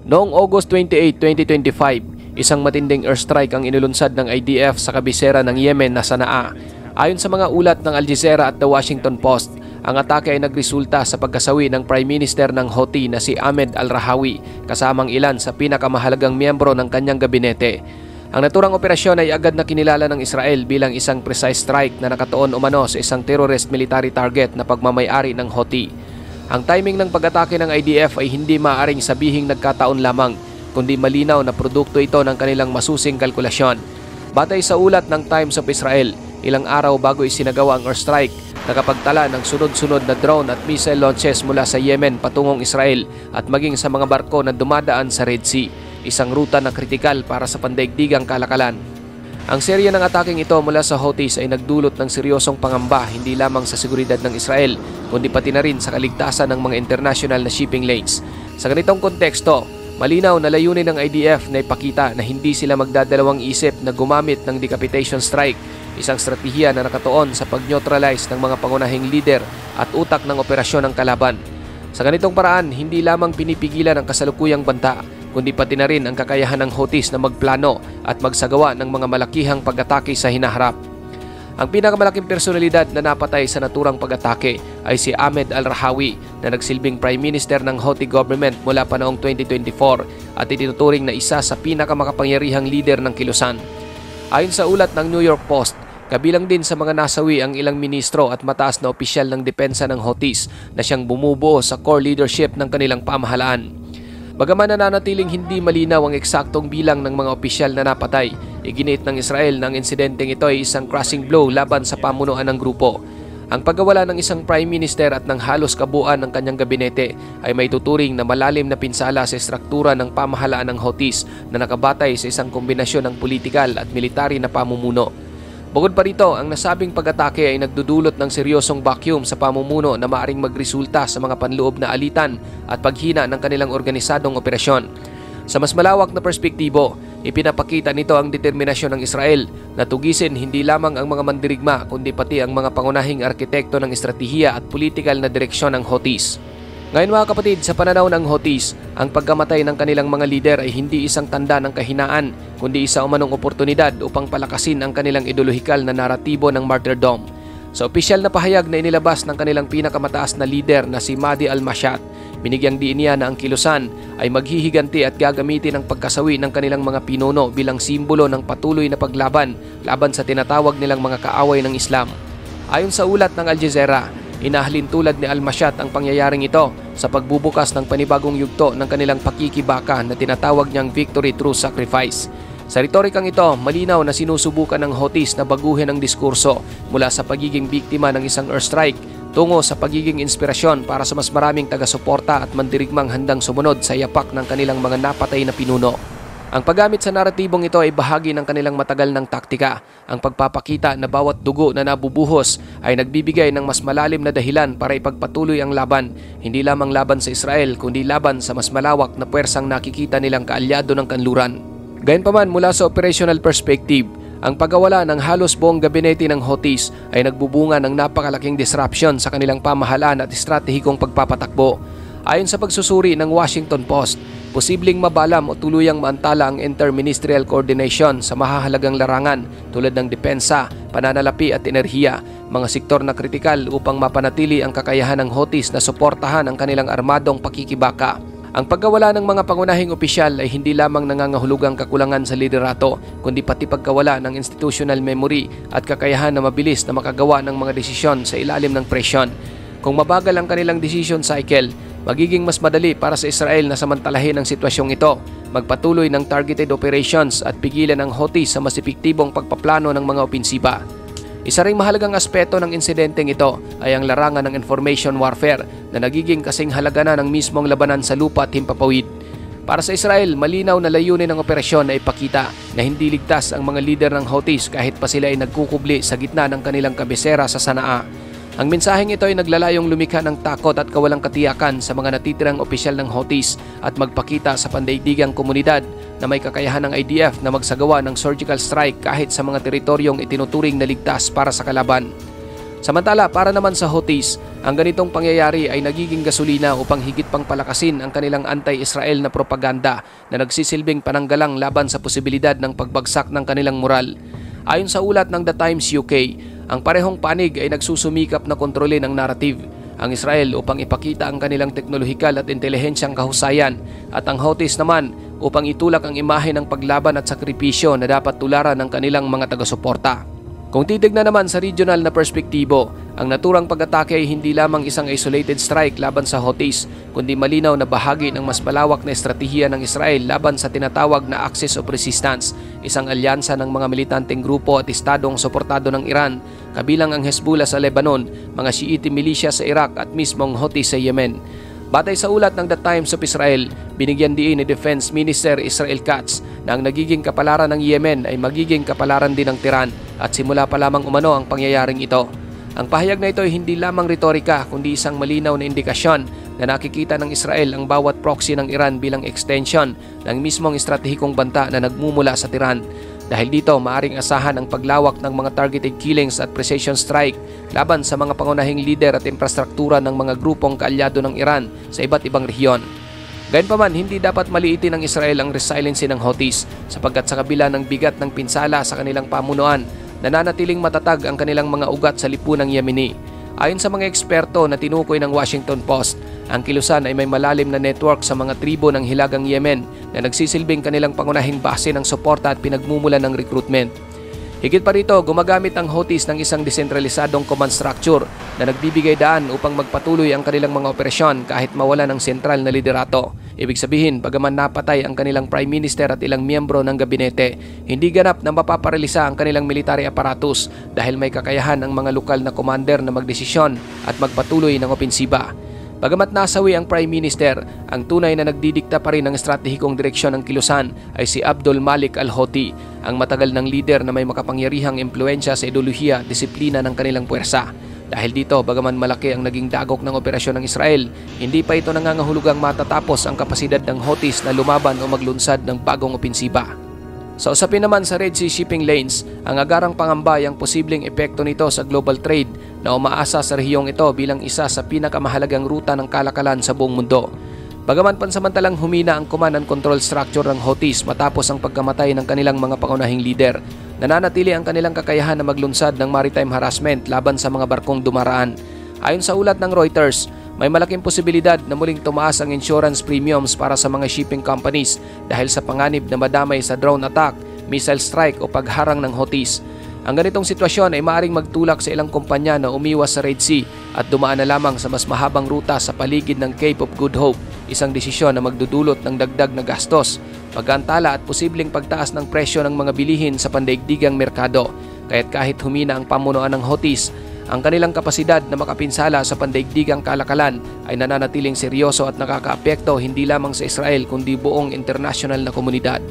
Noong August 28, 2025, isang matinding airstrike ang inulunsad ng IDF sa kabisera ng Yemen na Sanaa. Ayon sa mga ulat ng Al Jazeera at The Washington Post, ang atake ay nagresulta sa pagkasawi ng Prime Minister ng Houthi na si Ahmed al-Rahawi kasamang ilan sa pinakamahalagang miyembro ng kanyang gabinete. Ang naturang operasyon ay agad na kinilala ng Israel bilang isang precise strike na nakatuon umano sa isang terrorist military target na pagmamay-ari ng Houthi. Ang timing ng pag-atake ng IDF ay hindi maaaring sabihing nagkataon lamang, kundi malinaw na produkto ito ng kanilang masusing kalkulasyon. Batay sa ulat ng Times of Israel, ilang araw bago isinagawa ang airstrike, nakapagtala ng sunod-sunod na drone at missile launches mula sa Yemen patungong Israel at maging sa mga barko na dumadaan sa Red Sea, isang ruta na kritikal para sa pandaigdigang kalakalan. Ang serya ng ataking ito mula sa Houthis ay nagdulot ng seryosong pangamba hindi lamang sa seguridad ng Israel, kundi pati na rin sa kaligtasan ng mga international na shipping lanes. Sa ganitong konteksto, malinaw na layunin ng IDF na ipakita na hindi sila magdadalawang isip na gumamit ng decapitation strike, isang strategiya na nakatuon sa pag-neutralize ng mga pangunahing leader at utak ng operasyon ng kalaban. Sa ganitong paraan, hindi lamang pinipigilan ang kasalukuyang banta, kundi pati na rin ang kakayahan ng Houthis na magplano at magsagawa ng mga malakihang pag-atake sa hinaharap. Ang pinakamalaking personalidad na napatay sa naturang pag-atake ay si Ahmed al-Rahawi na nagsilbing Prime Minister ng Houthi government mula pa noong 2024 at itinuturing na isa sa pinakamakapangyarihang leader ng kilusan. Ayon sa ulat ng New York Post, kabilang din sa mga nasawi ang ilang ministro at mataas na opisyal ng depensa ng Houthis na siyang bumubuo sa core leadership ng kanilang pamahalaan. Bagaman nananatiling hindi malinaw ang eksaktong bilang ng mga opisyal na napatay, iginiit ng Israel na ang insidenteng ito ay isang crushing blow laban sa pamunuan ng grupo. Ang pagkawala ng isang prime minister at ng halos kabuuan ng kanyang gabinete ay may tuturing na malalim na pinsala sa estruktura ng pamahalaan ng Houthis na nakabatay sa isang kombinasyon ng politikal at military na pamumuno. Bukod pa rito, ang nasabing pag-atake ay nagdudulot ng seryosong vacuum sa pamumuno na maaring magresulta sa mga panloob na alitan at paghina ng kanilang organisadong operasyon. Sa mas malawak na perspektibo, ipinapakita nito ang determinasyon ng Israel na tugisin hindi lamang ang mga mandirigma kundi pati ang mga pangunahing arkitekto ng estratehiya at politikal na direksyon ng Houthis. Ngayon mga kapatid, sa pananaw ng Houthis, ang pagkamatay ng kanilang mga lider ay hindi isang tanda ng kahinaan, kundi isa umanong oportunidad upang palakasin ang kanilang ideolohikal na naratibo ng martyrdom. Sa opisyal na pahayag na inilabas ng kanilang pinakamataas na lider na si Mahdi al-Mashat, binigyang diin niya na ang kilusan ay maghihiganti at gagamitin ang pagkasawi ng kanilang mga pinuno bilang simbolo ng patuloy na paglaban laban sa tinatawag nilang mga kaaway ng Islam. Ayon sa ulat ng Al Jazeera, inahalin tulad ni al-Mashat ang pangyayaring ito sa pagbubukas ng panibagong yugto ng kanilang pakikibaka na tinatawag niyang victory through sacrifice. Sa retorikang ito, malinaw na sinusubukan ng Houthis na baguhin ang diskurso mula sa pagiging biktima ng isang airstrike tungo sa pagiging inspirasyon para sa mas maraming taga-suporta at mandirigmang handang sumunod sa yapak ng kanilang mga napatay na pinuno. Ang paggamit sa naratibong ito ay bahagi ng kanilang matagal ng taktika. Ang pagpapakita na bawat dugo na nabubuhos ay nagbibigay ng mas malalim na dahilan para ipagpatuloy ang laban, hindi lamang laban sa Israel kundi laban sa mas malawak na puwersang nakikita nilang kaalyado ng kanluran. Gayunpaman, mula sa operational perspective, ang pagkawala ng halos buong gabinete ng Houthis ay nagbubunga ng napakalaking disruption sa kanilang pamahalaan at estratehikong pagpapatakbo. Ayon sa pagsusuri ng Washington Post, posibleng mabalam o tuluyang maantala ang interministerial coordination sa mahahalagang larangan tulad ng depensa, pananalapi at enerhiya, mga sektor na kritikal upang mapanatili ang kakayahan ng Houthis na suportahan ang kanilang armadong pakikibaka. Ang pagkawala ng mga pangunahing opisyal ay hindi lamang nangangahulugang kakulangan sa liderato, kundi pati pagkawala ng institutional memory at kakayahan na mabilis na makagawa ng mga desisyon sa ilalim ng presyon. Kung mabagal ang kanilang decision cycle, magiging mas madali para sa Israel na samantalahin ang sitwasyong ito, magpatuloy ng targeted operations at pigilan ang Houthis sa mas epektibong pagpaplano ng mga opensiba. Isa ring mahalagang aspeto ng insidenteng ito ay ang larangan ng information warfare na nagiging kasing halaga na ng mismong labanan sa lupa at himpapawid. Para sa Israel, malinaw na layunin ng operasyon na ipakita na hindi ligtas ang mga lider ng Houthis kahit pa sila ay nagkukubli sa gitna ng kanilang kabisera sa Sanaa. Ang mensaheng ito ay naglalayong lumikha ng takot at kawalang katiyakan sa mga natitirang opisyal ng Houthis at magpakita sa pandaigdigang komunidad na may kakayahan ng IDF na magsagawa ng surgical strike kahit sa mga teritoryong itinuturing na ligtas para sa kalaban. Samantala, para naman sa Houthis, Ang ganitong pangyayari ay nagiging gasolina upang higit pang palakasin ang kanilang anti-Israel na propaganda na nagsisilbing pananggalang laban sa posibilidad ng pagbagsak ng kanilang moral. Ayon sa ulat ng The Times UK, ang parehong panig ay nagsusumikap na kontrolin ang narrative, ang Israel upang ipakita ang kanilang teknolohikal at intelihensyang kahusayan at ang Houthis naman upang itulak ang imahe ng paglaban at sakripisyo na dapat tularan ng kanilang mga taga-suporta. Kung titignan naman sa regional na perspektibo, ang naturang pag-atake ay hindi lamang isang isolated strike laban sa Houthis, kundi malinaw na bahagi ng mas malawak na estratehiya ng Israel laban sa tinatawag na Axis of Resistance, isang alyansa ng mga militanteng grupo at estadong suportado ng Iran, kabilang ang Hezbollah sa Lebanon, mga Shiite militia sa Iraq at mismong Houthis sa Yemen. Batay sa ulat ng The Times of Israel, binigyan diin ni Defense Minister Israel Katz na ang nagiging kapalaran ng Yemen ay magiging kapalaran din ng Tehran at simula pa lamang umano ang pangyayaring ito. Ang pahayag na ito ay hindi lamang retorika kundi isang malinaw na indikasyon na nakikita ng Israel ang bawat proxy ng Iran bilang extension ng mismong estratehikong banta na nagmumula sa Tehran. Dahil dito, maaring asahan ang paglawak ng mga targeted killings at precision strike laban sa mga pangunahing lider at infrastruktura ng mga grupong kaalyado ng Iran sa iba't ibang rehiyon. Gayunpaman, hindi dapat maliitin ng Israel ang resiliency ng Houthis sapagkat sa kabila ng bigat ng pinsala sa kanilang pamunuan, nananatiling matatag ang kanilang mga ugat sa lipunang Yemeni. Ayon sa mga eksperto na tinukoy ng Washington Post, ang kilusan ay may malalim na network sa mga tribo ng Hilagang Yemen na nagsisilbing kanilang pangunahing base ng suporta at pinagmumulan ng recruitment. Higit pa rito, gumagamit ang Houthis ng isang desentralisadong command structure na nagbibigay daan upang magpatuloy ang kanilang mga operasyon kahit mawala ng sentral na liderato. Ibig sabihin, bagaman napatay ang kanilang prime minister at ilang miyembro ng gabinete, hindi ganap na mapaparalisa ang kanilang military apparatus dahil may kakayahan ang mga lokal na commander na magdesisyon at magpatuloy ng opensiba. Bagamat nasawi ang Prime Minister, ang tunay na nagdidikta pa rin ng estratehikong direksyon ng kilusan ay si Abdul Malik al-Houthi, ang matagal ng lider na may makapangyarihang impluensya sa ideolohiya at disiplina ng kanilang puwersa. Dahil dito, bagaman malaki ang naging dagok ng operasyon ng Israel, hindi pa ito nangangahulugang matatapos ang kapasidad ng Houthis na lumaban o maglunsad ng bagong opensiba. Sa usapin naman sa Red Sea shipping lanes, ang agarang pangamba ay ang posibleng epekto nito sa global trade na umaasa sa rehiyong ito bilang isa sa pinakamahalagang ruta ng kalakalan sa buong mundo. Bagaman pansamantalang humina ang command and control structure ng Houthis matapos ang pagkamatay ng kanilang mga pangunahing lider, nananatili ang kanilang kakayahan na maglunsad ng maritime harassment laban sa mga barkong dumaraan. Ayon sa ulat ng Reuters, may malaking posibilidad na muling tumaas ang insurance premiums para sa mga shipping companies dahil sa panganib na madamay sa drone attack, missile strike o pagharang ng Houthis. Ang ganitong sitwasyon ay maaaring magtulak sa ilang kumpanya na umiwas sa Red Sea at dumaan na lamang sa mas mahabang ruta sa paligid ng Cape of Good Hope, isang desisyon na magdudulot ng dagdag na gastos, pag-aantala at posibleng pagtaas ng presyo ng mga bilihin sa pandaigdigang merkado. Kaya't kahit humina ang pamunuan ng Houthis, ang kanilang kapasidad na makapinsala sa pandaigdigang kalakalan ay nananatiling seryoso at nakakaapekto hindi lamang sa Israel kundi buong international na komunidad.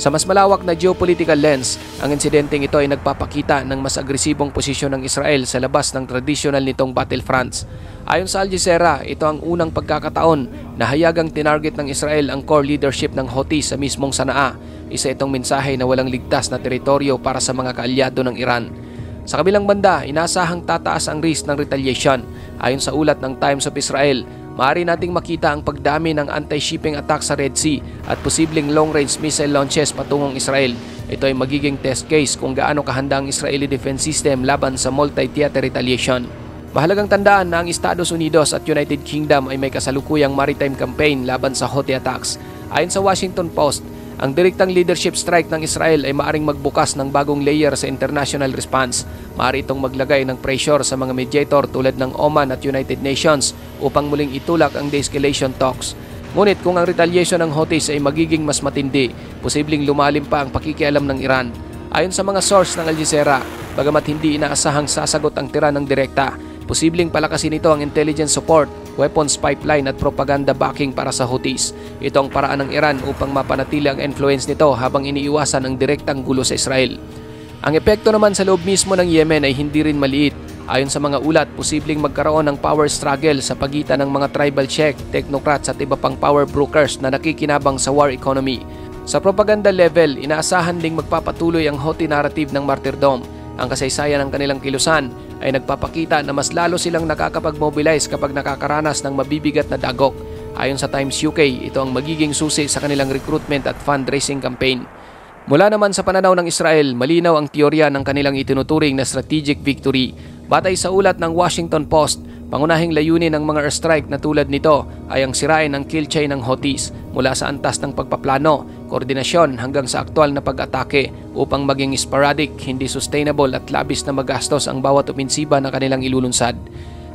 Sa mas malawak na geopolitical lens, ang insidenteng ito ay nagpapakita ng mas agresibong posisyon ng Israel sa labas ng tradisyonal nitong battlefronts. Ayon sa Al Jazeera, ito ang unang pagkakataon na hayagang tinarget ng Israel ang core leadership ng Houthis sa mismong Sanaa. Isa itong mensahe na walang ligtas na teritoryo para sa mga kaalyado ng Iran. Sa kabilang banda, inasahang tataas ang risk ng retaliation. Ayon sa ulat ng Times of Israel, maaari nating makita ang pagdami ng anti-shipping attack sa Red Sea at posibleng long-range missile launches patungong Israel. Ito ay magiging test case kung gaano kahanda ang Israeli defense system laban sa multi-theater retaliation. Mahalagang tandaan na ang Estados Unidos at United Kingdom ay may kasalukuyang maritime campaign laban sa Houthi attacks. Ayon sa Washington Post, ang direktang leadership strike ng Israel ay maaring magbukas ng bagong layer sa international response. Maaari itong maglagay ng pressure sa mga mediator tulad ng Oman at United Nations upang muling itulak ang de-escalation talks. Ngunit kung ang retaliation ng Houthis ay magiging mas matindi, posibleng lumalim pa ang pakikialam ng Iran. Ayon sa mga source ng Al Jazeera, bagamat hindi inaasahang sasagot ang Tehran ng direkta, posibleng palakasin ito ang intelligence support, weapons pipeline at propaganda backing para sa Houthis. Ito ang paraan ng Iran upang mapanatili ang influence nito habang iniiwasan ang direktang gulo sa Israel. Ang epekto naman sa loob mismo ng Yemen ay hindi rin maliit. Ayon sa mga ulat, posibleng magkaroon ng power struggle sa pagitan ng mga tribal sheikh, technocrats at iba pang power brokers na nakikinabang sa war economy. Sa propaganda level, inaasahan ding magpapatuloy ang Houthi narrative ng martyrdom. Ang kasaysayan ng kanilang kilusan ay nagpapakita na mas lalo silang nakakapag-mobilize kapag nakakaranas ng mabibigat na dagok. Ayon sa Times UK, ito ang magiging susi sa kanilang recruitment at fundraising campaign. Mula naman sa pananaw ng Israel, malinaw ang teorya ng kanilang itinuturing na strategic victory. Batay sa ulat ng Washington Post, pangunahing layunin ng mga airstrike na tulad nito ay ang sirain ang kill chain ng Houthis mula sa antas ng pagpaplano, koordinasyon hanggang sa aktwal na pag-atake upang maging sporadic, hindi sustainable at labis na magastos ang bawat opensiba na kanilang ilulunsad.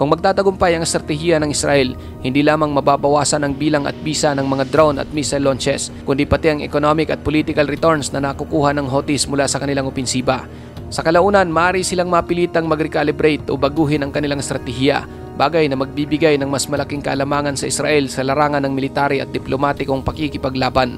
Kung magtatagumpay ang estratehiya ng Israel, hindi lamang mababawasan ang bilang at bisa ng mga drone at missile launches, kundi pati ang economic at political returns na nakukuha ng Houthis mula sa kanilang opensiba. Sa kalaunan, maaari silang mapilitang mag-recalibrate o baguhin ang kanilang estratehiya, bagay na magbibigay ng mas malaking kaalamangan sa Israel sa larangan ng military at diplomatikong pakikipaglaban.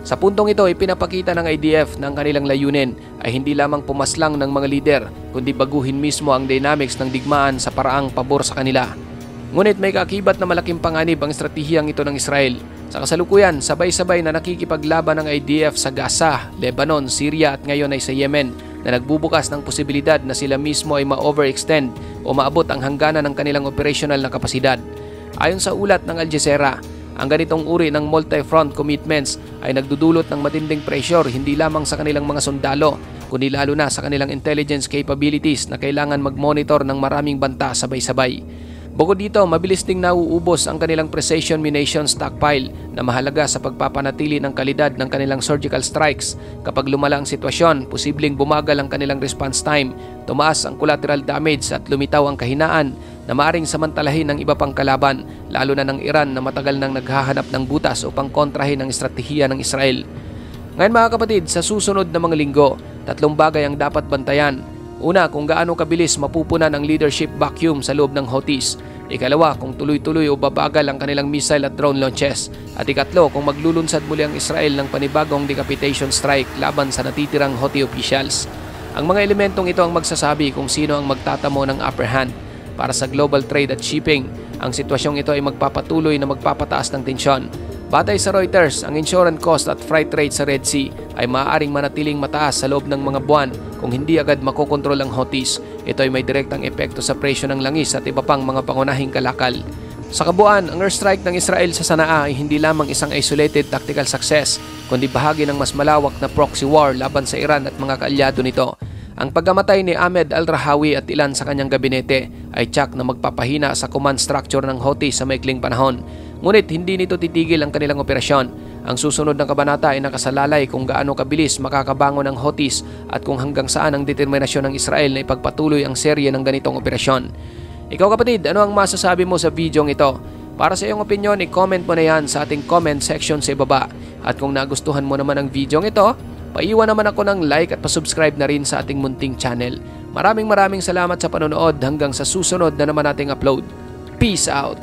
Sa puntong ito, ipinapakita ng IDF na ang kanilang layunin ay hindi lamang pumaslang ng mga lider, kundi baguhin mismo ang dynamics ng digmaan sa paraang pabor sa kanila. Ngunit may kaakibat na malaking panganib ang estratehiyang ito ng Israel. Sa kasalukuyan, sabay-sabay na nakikipaglaban ng IDF sa Gaza, Lebanon, Syria at ngayon ay sa Yemen, na nagbubukas ng posibilidad na sila mismo ay ma-overextend o maabot ang hangganan ng kanilang operational na kapasidad. Ayon sa ulat ng Al Jazeera, ang ganitong uri ng multi-front commitments ay nagdudulot ng matinding pressure hindi lamang sa kanilang mga sundalo, kundi lalo na sa kanilang intelligence capabilities na kailangan mag-monitor ng maraming banta sabay-sabay. Bukod dito, mabilis ding nauubos ang kanilang precision munitions stockpile na mahalaga sa pagpapanatili ng kalidad ng kanilang surgical strikes. Kapag lumala ang sitwasyon, posibleng bumagal ang kanilang response time, tumaas ang collateral damage at lumitaw ang kahinaan na maaring samantalahin ng iba pang kalaban, lalo na ng Iran na matagal nang naghahanap ng butas upang kontrahin ang estratehiya ng Israel. Ngayon mga kapatid, sa susunod na mga linggo, 3 bagay ang dapat bantayan. Una, kung gaano kabilis mapupunan ang leadership vacuum sa loob ng Houthis. Ikalawa, kung tuloy-tuloy o babagal ang kanilang missile at drone launches. At ikatlo, kung maglulunsad muli ang Israel ng panibagong decapitation strike laban sa natitirang Houthi officials. Ang mga elementong ito ang magsasabi kung sino ang magtatamo ng upper hand. Para sa global trade at shipping, ang sitwasyong ito ay magpapatuloy na magpapataas ng tensyon. Batay sa Reuters, ang insurance cost at freight rate sa Red Sea ay maaaring manatiling mataas sa loob ng mga buwan kung hindi agad makokontrol ang Houthis. Ito ay may direktang epekto sa presyo ng langis at iba pang mga pangunahing kalakal. Sa kabuuan, ang airstrike ng Israel sa Sanaa ay hindi lamang isang isolated tactical success, kundi bahagi ng mas malawak na proxy war laban sa Iran at mga kaalyado nito. Ang pagkamatay ni Ahmed al-Rahawi at ilan sa kanyang gabinete ay tiyak na magpapahina sa command structure ng Houthi sa maikling panahon. Ngunit hindi nito titigil ang kanilang operasyon. Ang susunod na kabanata ay nakasalalay kung gaano kabilis makakabangon ang Houthis at kung hanggang saan ang determinasyon ng Israel na ipagpatuloy ang serye ng ganitong operasyon. Ikaw kapatid, ano ang masasabi mo sa videong ito? Para sa iyong opinion, i-comment mo na yan sa ating comment section sa ibaba. At kung nagustuhan mo naman ang videong ito, paiwan naman ako ng like at pasubscribe na rin sa ating munting channel. Maraming salamat sa panonood hanggang sa susunod na naman nating upload. Peace out!